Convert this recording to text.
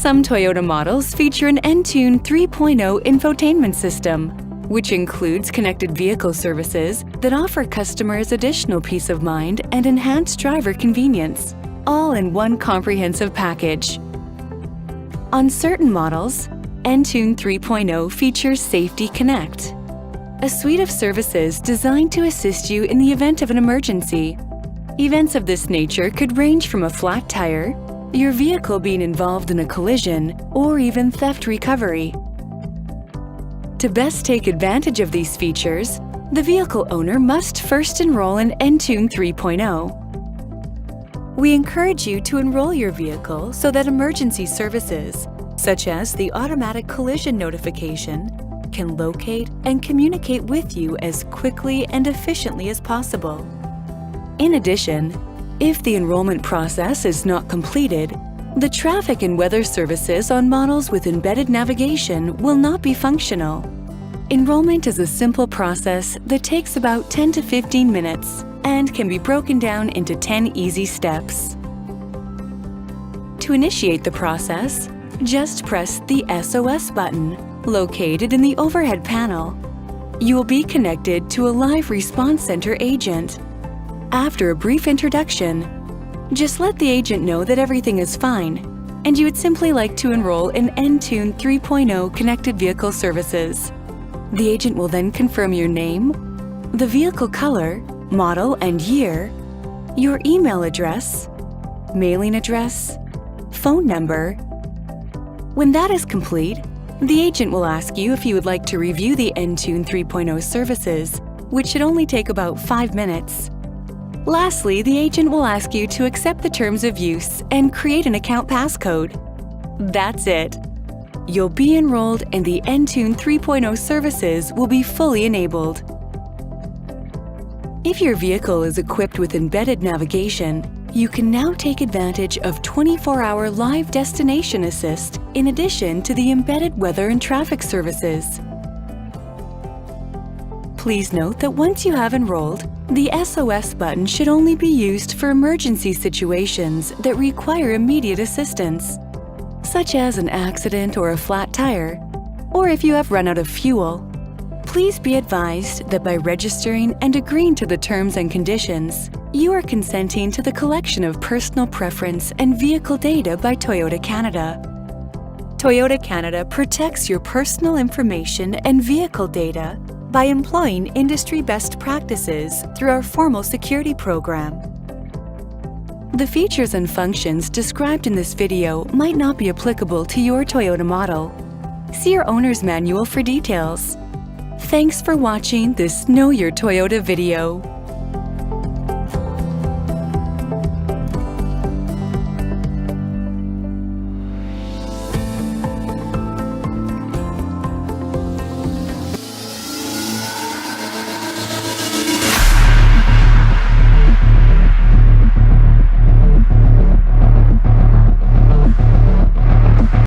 Some Toyota models feature an Entune 3.0 infotainment system, which includes connected vehicle services that offer customers additional peace of mind and enhanced driver convenience, all in one comprehensive package. On certain models, Entune 3.0 features Safety Connect, a suite of services designed to assist you in the event of an emergency. Events of this nature could range from a flat tire, your vehicle being involved in a collision, or even theft recovery. To best take advantage of these features, the vehicle owner must first enroll in Entune 3.0. We encourage you to enroll your vehicle so that emergency services, such as the automatic collision notification, can locate and communicate with you as quickly and efficiently as possible. In addition, if the enrollment process is not completed, the traffic and weather services on models with embedded navigation will not be functional. Enrollment is a simple process that takes about 10 to 15 minutes and can be broken down into 10 easy steps. To initiate the process, just press the SOS button located in the overhead panel. You will be connected to a live response center agent. After a brief introduction, just let the agent know that everything is fine, and you would simply like to enroll in Entune 3.0 connected vehicle services. The agent will then confirm your name, the vehicle color, model and year, your email address, mailing address, phone number. When that is complete, the agent will ask you if you would like to review the Entune 3.0 services, which should only take about 5 minutes. Lastly, the agent will ask you to accept the terms of use and create an account passcode. That's it. You'll be enrolled and the Entune 3.0 services will be fully enabled. If your vehicle is equipped with embedded navigation, you can now take advantage of 24-hour live destination assist in addition to the embedded weather and traffic services. Please note that once you have enrolled, the SOS button should only be used for emergency situations that require immediate assistance, such as an accident or a flat tire, or if you have run out of fuel. Please be advised that by registering and agreeing to the terms and conditions, you are consenting to the collection of personal preference and vehicle data by Toyota Canada. Toyota Canada protects your personal information and vehicle data by employing industry best practices through our formal security program. The features and functions described in this video might not be applicable to your Toyota model. See your owner's manual for details. Thanks for watching this Know Your Toyota video.